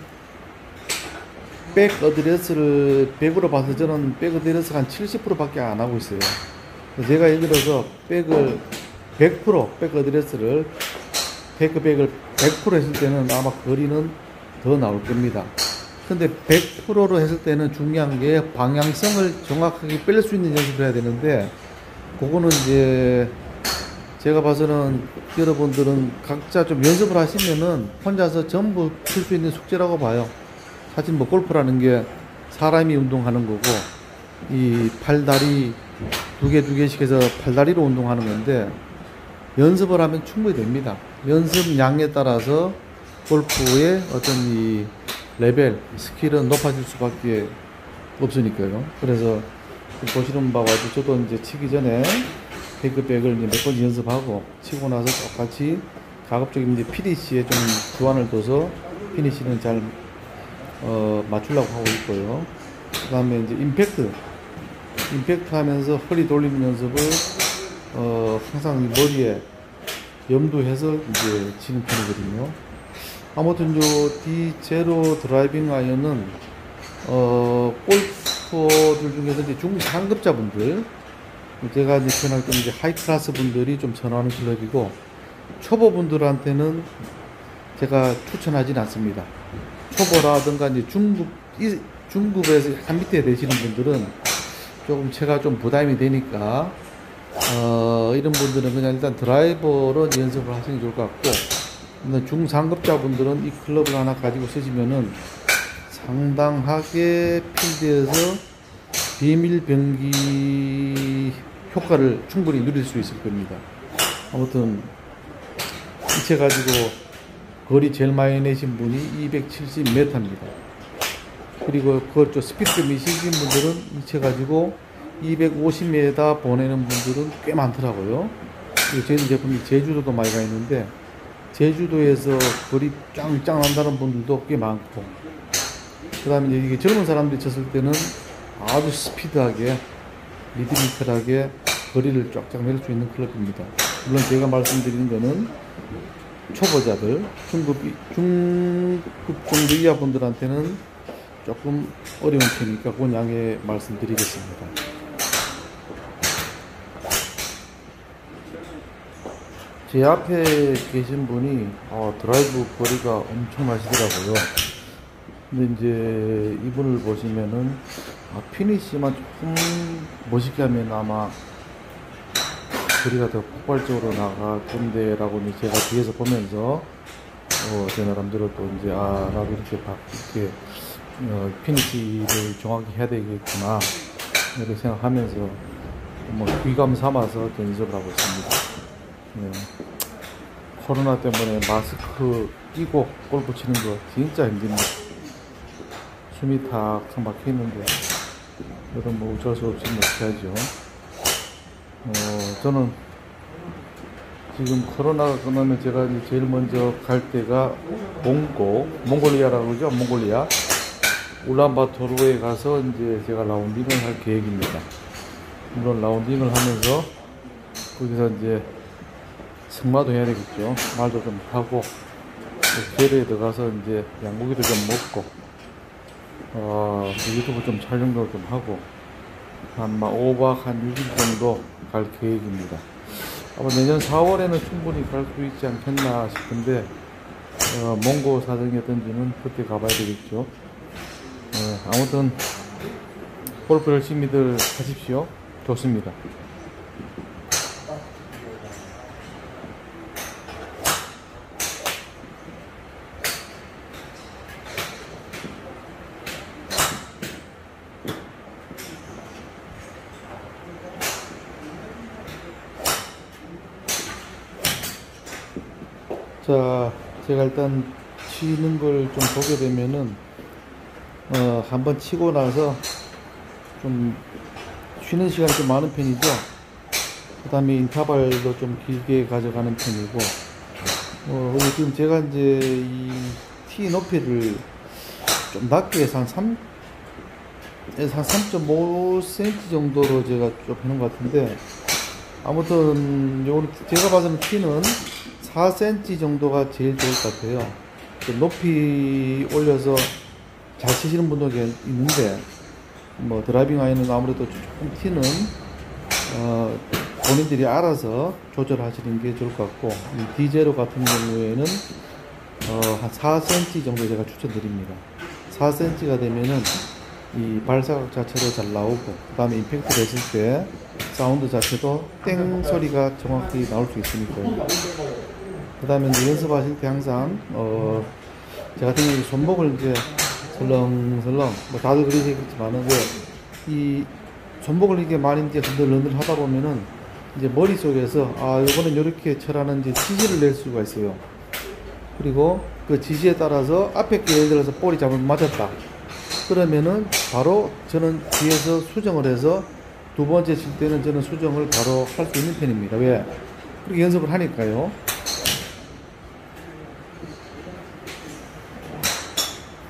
백 어드레스를 100으로 봐서 저는 백 어드레스가 한 70%밖에 안 하고 있어요. 제가 예를 들어서 백을 100%, 백 어드레스를 백을 100% 했을 때는 아마 거리는 더 나올 겁니다. 근데 100%로 했을 때는 중요한 게 방향성을 정확하게 뺄 수 있는 연습을 해야 되는데, 그거는 이제 제가 봐서는 여러분들은 각자 좀 연습을 하시면은 혼자서 전부 풀 수 있는 숙제라고 봐요. 사실 뭐 골프라는 게 사람이 운동하는 거고, 이 팔다리 두 개씩 해서 팔다리로 운동하는 건데, 연습을 하면 충분히 됩니다. 연습량에 따라서 골프의 어떤 이 레벨, 스킬은 높아질 수밖에 없으니까요. 그래서 보시는 바와 같이 저도 이제 치기 전에 백을 이제 몇 번 연습하고, 치고 나서 똑같이 가급적이면 이제 피니시에 좀 주안을 둬서 피니시는 잘 맞추려고 하고 있고요. 그 다음에 이제 임팩트 하면서 허리 돌리는 연습을 항상 머리에 염두해서 이제 치는 편이거든요. 아무튼 요 D0 드라이빙 아이언은 골퍼들 중에서 이제 중상급자분들, 제가 이제 편할 때 이제 하이 클래스 분들이 좀 선호하는 클럽이고, 초보분들한테는 제가 추천하진 않습니다. 초보라든가 이제 중급에서 한 밑에 되시는 분들은 조금 채가 좀 부담이 되니까 이런 분들은 그냥 일단 드라이버로 연습을 하시는 게 좋을 것 같고, 중상급자분들은 이 클럽을 하나 가지고 쓰시면은 상당하게 필드에서 비밀 병기 효과를 충분히 누릴 수 있을 겁니다. 아무튼 이 채 가지고 거리 제일 많이 내신 분이 270m입니다. 그리고 그걸 스피드 미시신 분들은 이 채 가지고 250m 보내는 분들은 꽤 많더라고요. 저희는 제품이 제주도도 많이 가 있는데, 제주도에서 거리 짱짱 난다는 분들도 꽤 많고, 그 다음에 이게 젊은 사람들이 쳤을 때는 아주 스피드하게, 리드미컬하게 거리를 쫙쫙 낼 수 있는 클럽입니다. 물론 제가 말씀드리는 거는 초보자들, 중급 정도 이하 분들한테는 조금 어려운 편이니까 그건 양해 말씀드리겠습니다. 제 앞에 계신 분이 드라이브 거리가 엄청 나시더라고요. 근데 이제 이분을 보시면은 피니시만 조금 멋있게 하면 아마 거리가 더 폭발적으로 나갈 건데 라고 제가 뒤에서 보면서 제 나름대로 또 이제 나도 이렇게 피니시를 정확히 해야 되겠구나 이렇게 생각하면서 뭐 귀감 삼아서 연습을 하고 있습니다. 네. 코로나 때문에 마스크 끼고 골프 치는 거 진짜 힘듭니다. 숨이 탁탁 막혀 있는데, 그래도 뭐 어쩔 수 없이 못해야죠. 저는 지금 코로나가 끝나면 제가 이제 제일 먼저 갈 때가 몽골리아라고 그러죠. 몽골리아. 울란바토르에 가서 이제 제가 라운딩을 할 계획입니다. 물론 라운딩을 하면서 거기서 이제 승마도 해야 되겠죠. 말도 좀 하고, 젤에 들어가서 이제 양고기도 좀 먹고, 유튜브 좀 촬영도 좀 하고, 한 5박 한 6일 정도 갈 계획입니다. 아마 내년 4월에는 충분히 갈 수 있지 않겠나 싶은데, 몽고 사정이 어떤지는 그때 가봐야 되겠죠. 아무튼 골프 열심히들 하십시오. 좋습니다. 자, 제가 일단 치는 걸 좀 보게 되면은, 한번 치고 나서 좀 쉬는 시간이 좀 많은 편이죠. 그 다음에 인터벌도 좀 길게 가져가는 편이고, 지금 제가 이제 이 티 높이를 좀 낮게 해서 한 3.5cm 정도로 제가 좀 해놓은 것 같은데, 아무튼 요거는 제가 봐서는 티는 4cm 정도가 제일 좋을 것 같아요. 높이 올려서 잘 치시는 분도 있는데, 뭐 드라이빙 아이는 아무래도 조금 티는 본인들이 알아서 조절하시는 게 좋을 것 같고, 이 디제로 같은 경우에는 한 4cm 정도 제가 추천드립니다. 4cm가 되면은 이 발사각 자체도 잘 나오고, 그 다음에 임팩트를 했을 때 사운드 자체도 땡 소리가 정확히 나올 수 있으니까요. 그 다음에 연습하실 때 항상 제가 같은 경우에 손목을 이제 설렁설렁, 뭐 다들 그러시겠지만은, 이 손목을 이게 많이 이제 흔들흔들 하다 보면은 이제 머릿속에서 요거는 이렇게 쳐라는 이제 지시를 낼 수가 있어요. 그리고 그 지시에 따라서 앞에 게 예를 들어서 볼이 잘못 맞았다 그러면은 바로 저는 뒤에서 수정을 해서 두 번째 칠 때는 저는 수정을 바로 할 수 있는 편입니다. 왜? 그렇게 연습을 하니까요.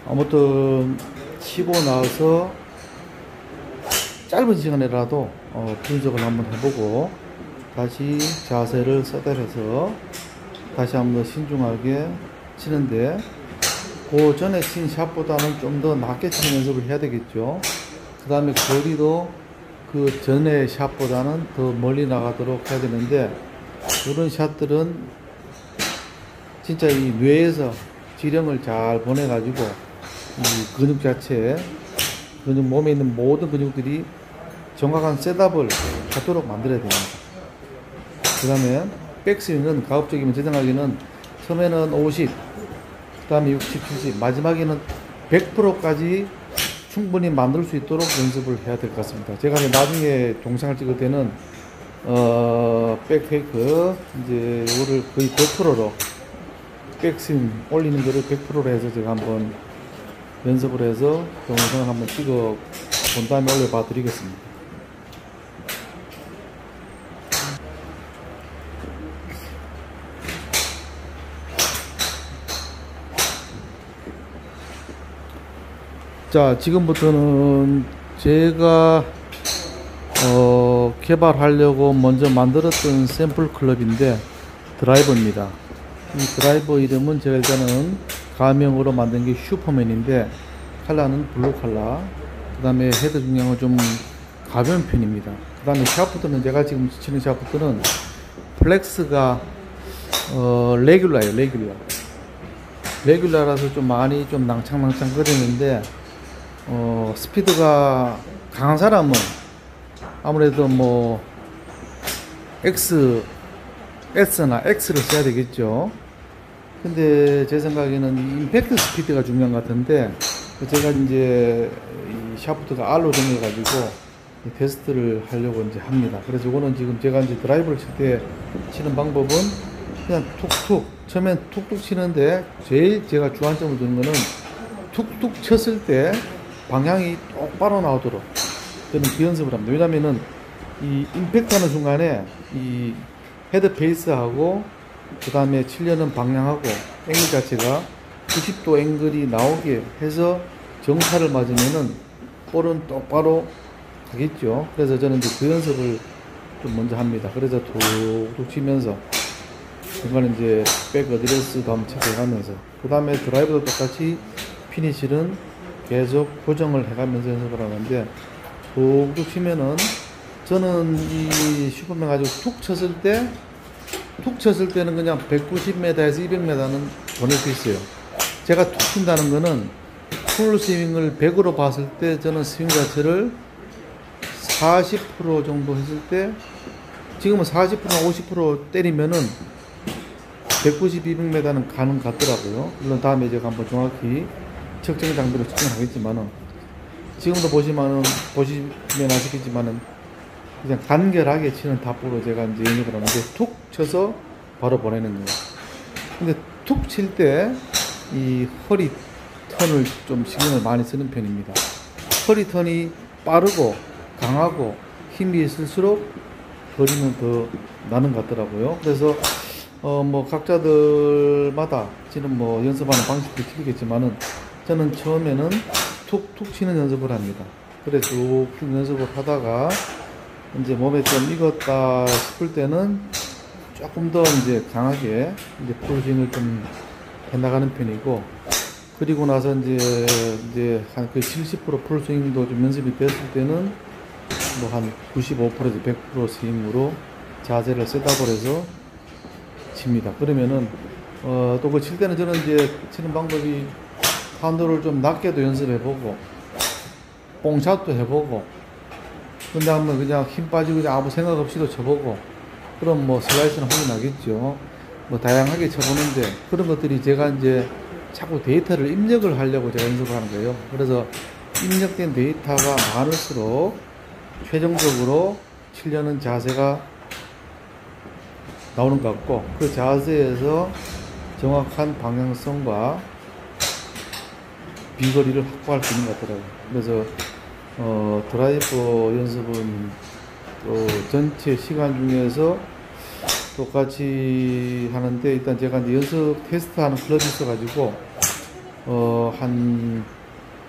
아무튼 치고 나서 짧은 시간이라도 분석을 한번 해보고 다시 자세를 셋업해서 다시 한번 더 신중하게 치는데, 그 전에 친 샷보다는 좀 더 낮게 치는 연습을 해야 되겠죠. 그 다음에 거리도 그 전에 샷보다는 더 멀리 나가도록 해야 되는데, 이런 샷들은 진짜 이 뇌에서 지령을 잘 보내가지고 이 근육 자체, 몸에 있는 모든 근육들이 정확한 셋업을 하도록 만들어야 됩니다. 그 다음에 백스윙은 가급적이면 제 생각에는 처음에는 50, 그 다음에 60, 70, 마지막에는 100%까지 충분히 만들 수 있도록 연습을 해야 될 것 같습니다. 제가 나중에 동영상을 찍을 때는 백페이크 이제 이거를 거의 100%로 백스윙 올리는 거를 100%로 해서 제가 한번 연습을 해서 동영상을 한번 찍어 본 다음에 올려봐 드리겠습니다. 자, 지금부터는 제가 개발하려고 먼저 만들었던 샘플 클럽인데 드라이버입니다. 이 드라이버 이름은 제가 일단은 가명으로 만든 게 슈퍼맨인데, 컬러는 블루 컬러, 그 다음에 헤드 중량은 좀 가벼운 편입니다. 그 다음에 샤프트는 제가 지금 치는 샤프트는 플렉스가 레귤러예요. 레귤러라서 좀 많이 좀 낭창낭창 거리는데, 스피드가 강한 사람은 아무래도 뭐 S나 X를 써야 되겠죠. 근데 제 생각에는 임팩트 스피드가 중요한 것 같은데, 제가 이제 이 샤프트가 R로 정해가지고 이 테스트를 하려고 이제 합니다. 그래서 이거는 지금 제가 이제 드라이브를 칠 때 치는 방법은 그냥 툭툭, 처음엔 툭툭 치는데 제일 제가 주안점을 두는 거는 툭툭 쳤을 때 방향이 똑바로 나오도록 저는 그 연습을 합니다. 왜냐면은 이 임팩트 하는 순간에 이 헤드 페이스하고 그 다음에 치려는 방향하고 앵글 자체가 90도 앵글이 나오게 해서 정타를 맞으면은 볼은 똑바로 가겠죠. 그래서 저는 이제 그 연습을 좀 먼저 합니다. 그래서 툭툭 치면서 중간에 이제 백 어드레스도 한번 체크해가면서 그 다음에 드라이브도 똑같이 피니시는 계속 고정을 해가면서 연습을 하는데 툭툭 치면은 저는 이 슈퍼맨 가지고 툭 쳤을 때는 그냥 190m에서 200m는 보낼 수 있어요. 제가 툭 친다는 거는 풀 스윙을 100으로 봤을 때 저는 스윙 자체를 40% 정도 했을 때 지금은 40%나 50% 때리면은 190, 200m는 가는 것 같더라고요. 물론 다음에 제가 한번 정확히 측정 장비로 측정하겠지만은 지금도 보시면 아시겠지만은 그냥 간결하게 치는 탑으로 제가 이제 연습을 하는데 툭 쳐서 바로 보내는 거예요. 근데 툭 칠 때 이 허리 턴을 좀 신경을 많이 쓰는 편입니다. 허리 턴이 빠르고 강하고 힘이 있을수록 거리는 더 나는 것 같더라고요. 그래서 뭐 각자들마다 지금 뭐 연습하는 방식도 틀리겠지만은 저는 처음에는 툭툭 치는 연습을 합니다. 그래 툭툭 연습을 하다가 이제 몸에 좀 익었다 싶을 때는 조금 더 이제 강하게 이제 풀스윙을 좀 해나가는 편이고, 그리고 나서 이제 한 그 70% 풀스윙도 좀 연습이 됐을 때는 뭐 한 95%에서 100% 스윙으로 자세를 셋업을 해서 칩니다. 그러면은 또 그 칠 때는 저는 이제 치는 방법이 파운드를 좀 낮게도 연습해보고 뽕샷도 해보고 근데 한번 그냥 힘 빠지고 그냥 아무 생각 없이도 쳐보고 그럼 뭐 슬라이스는 확인하겠죠. 뭐 다양하게 쳐보는데 그런 것들이 제가 이제 자꾸 데이터를 입력을 하려고 제가 연습을 하는 거예요. 그래서 입력된 데이터가 많을수록 최종적으로 치려는 자세가 나오는 것 같고 그 자세에서 정확한 방향성과 비거리를 확보할 수 있는 것 같더라고요. 그래서 드라이버 연습은 또 전체 시간 중에서 똑같이 하는데 일단 제가 이제 연습 테스트 하는 클럽이 있어가지고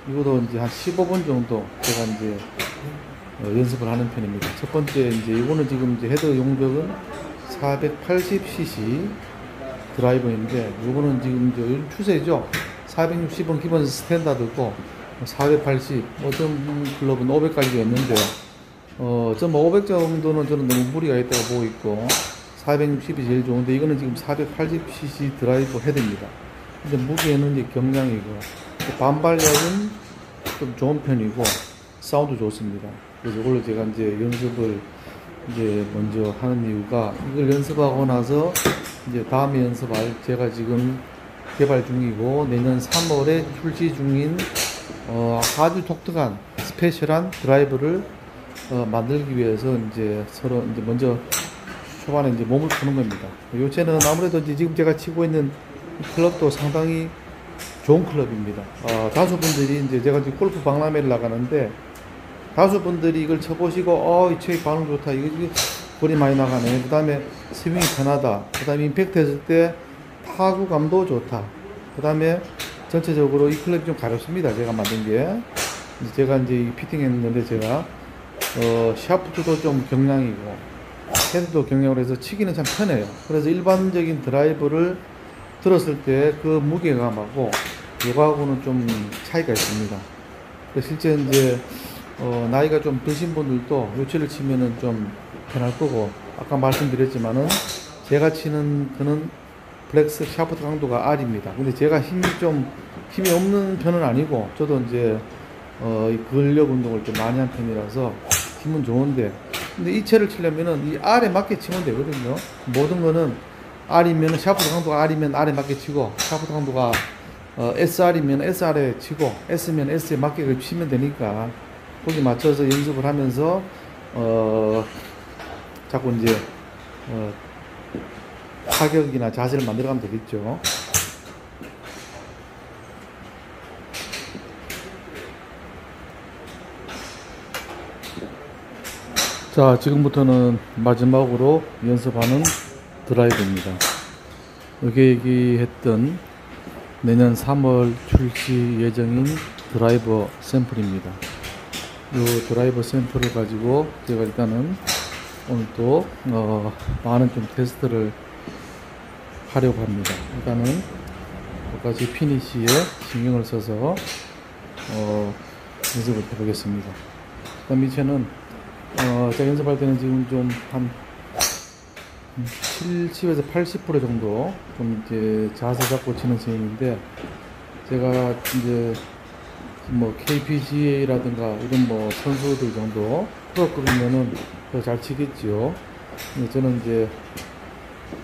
이것도 이제 한 15분 정도 제가 이제 연습을 하는 편입니다. 첫 번째 이제 이거는 지금 이제 헤드 용적은 480cc 드라이버인데 이거는 지금 이제 추세죠. 460은 기본 스탠다드고 480 어떤 클럽은 500까지도 있는데 전 뭐 500 정도는 저는 너무 무리가 있다고 보고 있고 460이 제일 좋은데 이거는 지금 480cc 드라이버 헤드입니다. 근데 무게는 이제 경량이고 반발력은 좀 좋은 편이고 사운드 좋습니다. 그래서 이걸로 제가 이제 연습을 이제 먼저 하는 이유가 이걸 연습하고 나서 이제 다음에 연습할 제가 지금 개발 중이고 내년 3월에 출시 중인 아주 독특한 스페셜한 드라이브를 만들기 위해서 이제 서로 이제 먼저 초반에 이제 몸을 푸는 겁니다. 요새는 아무래도 이제 지금 제가 치고 있는 클럽도 상당히 좋은 클럽입니다. 다수 분들이 이제 제가 지금 골프 박람회를 나가는데 다수 분들이 이걸 쳐보시고 이 체육 반응 좋다. 이거 볼이 많이 나가네. 그 다음에 스윙이 편하다. 그 다음에 임팩트 했을 때 타구감도 좋다. 그 다음에 전체적으로 이 클럽이 좀 가볍습니다. 제가 만든 게. 제가 이제 피팅 했는데 제가 샤프트도 좀 경량이고 헤드도 경량으로 해서 치기는 참 편해요. 그래서 일반적인 드라이브를 들었을 때 그 무게감하고 요거하고는 좀 차이가 있습니다. 실제 이제 나이가 좀 드신 분들도 요체를 치면은 좀 편할 거고 아까 말씀드렸지만은 제가 치는 그는 플렉스 샤프트 강도가 R입니다. 근데 제가 힘이 없는 편은 아니고 저도 이제 이 근력 운동을 좀 많이 한 편이라서 힘은 좋은데 근데 이 채를 치려면은 이 R에 맞게 치면 되거든요. 모든 거는 R이면 샤프트 강도가 R이면 R에 맞게 치고 샤프트 강도가 SR이면 SR에 치고 S면 S에 맞게 치면 되니까 거기 맞춰서 연습을 하면서 자꾸 이제 타격이나 자세를 만들어가면 되겠죠. 자, 지금부터는 마지막으로 연습하는 드라이버입니다. 여기 얘기했던 내년 3월 출시 예정인 드라이버 샘플입니다. 이 드라이버 샘플을 가지고 제가 일단은 오늘 또 많은 좀 테스트를 하려고 합니다. 일단은 여기까지 피니쉬에 신경을 써서 연습을 해보겠습니다. 그다음 이체는 제가 연습할 때는 지금 좀 한 70에서 80% 정도 좀 이제 자세 잡고 치는 스윙인데, 제가 이제 뭐 KPGA라든가 이런 뭐 선수들 정도 프로급이면은 더 잘 치겠지요. 근데 저는 이제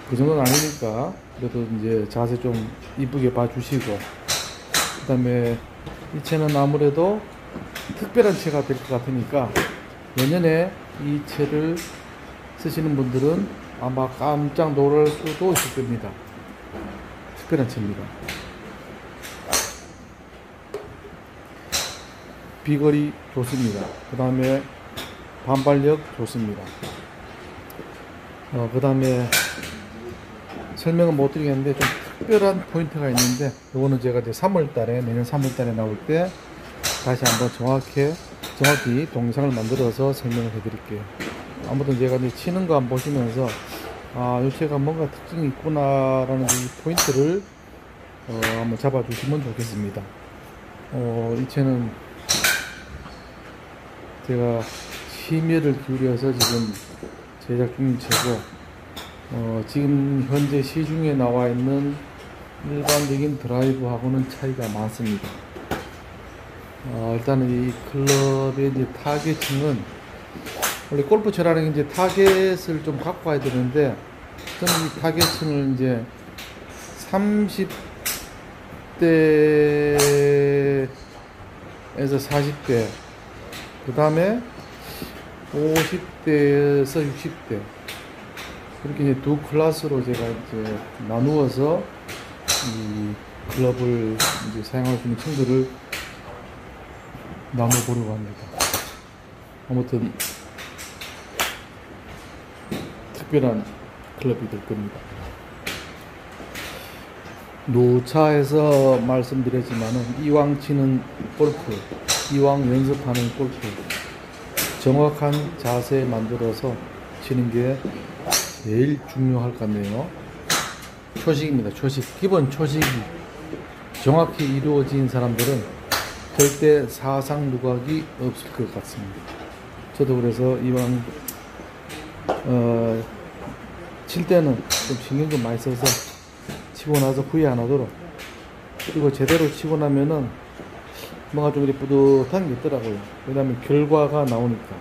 그 정도는 아니니까 그래도 이제 자세 좀 이쁘게 봐주시고, 그 다음에 이 채는 아무래도 특별한 채가 될 것 같으니까 내년에 이 채를 쓰시는 분들은 아마 깜짝 놀랄 수도 있을 겁니다. 특별한 채입니다. 비거리 좋습니다. 그 다음에 반발력 좋습니다. 그 다음에 설명은 못 드리겠는데 좀 특별한 포인트가 있는데, 이거는 제가 이제 3월달에 내년 3월달에 나올 때 다시 한번 정확히 동영상을 만들어서 설명을 해드릴게요. 아무튼 제가 이제 치는 거 한번 보시면서 이 채가 뭔가 특징이 있구나라는 이 포인트를 한번 잡아주시면 좋겠습니다. 이 채는 제가 심혈을 기울여서 지금 제작 중인 채고, 지금 현재 시중에 나와 있는 일반적인 드라이브하고는 차이가 많습니다. 일단은 이 클럽의 이제 타겟층은, 원래 골프채라는 게 이제 타겟을 좀 갖고 와야 되는데, 저는 이 타겟층을 이제 30대에서 40대, 그 다음에 50대에서 60대, 그렇게 이제 두 클래스로 제가 이제 나누어서 이 클럽을 이제 사용할 수 있는 층들을 나눠보려고 합니다. 아무튼 특별한 클럽이 될 겁니다. 노차에서 말씀드렸지만은 이왕 치는 골프, 이왕 연습하는 골프, 정확한 자세 만들어서 치는 게 제일 중요할 것 같네요. 초식입니다. 초식. 기본 초식이 정확히 이루어진 사람들은 절대 사상 누각이 없을 것 같습니다. 저도 그래서 이왕 칠 때는 좀 신경 좀 많이 써서 치고 나서 후회 안 하도록, 그리고 제대로 치고 나면은 뭔가 좀 이렇게 뿌듯한 게 있더라고요. 왜냐면 결과가 나오니까.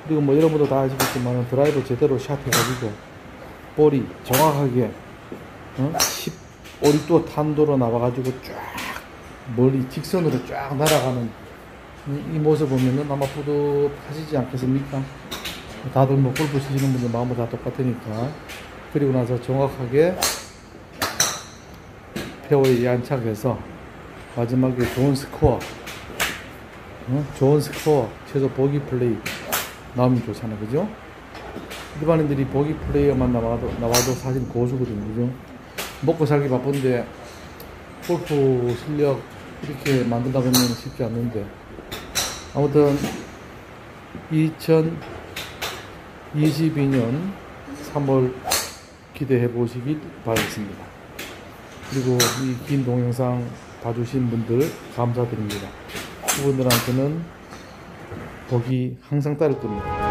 그리고 뭐 여러분도 다 아시겠지만 드라이버 제대로 샷 해가지고 볼이 정확하게 15리 탄도로 나와가지고 쫙 멀리 직선으로 쫙 날아가는 이 모습 보면은 아마 뿌듯하시지 않겠습니까? 다들 뭐 골프 치시는 분들 마음은 다 똑같으니까. 그리고 나서 정확하게 페어웨이에 안착해서 마지막에 좋은 스코어, 최소 보기 플레이 나오면 좋잖아요. 그죠? 일반인들이 보기 플레이어만 나와도 사실 고수거든요. 그죠? 먹고 살기 바쁜데 골프 실력 이렇게 만든다고 하면 쉽지 않는데, 아무튼 2022년 3월 기대해 보시길 바라겠습니다. 그리고 이 긴 동영상 봐주신 분들 감사드립니다. 그분들한테는 복이 항상 따를 겁니다.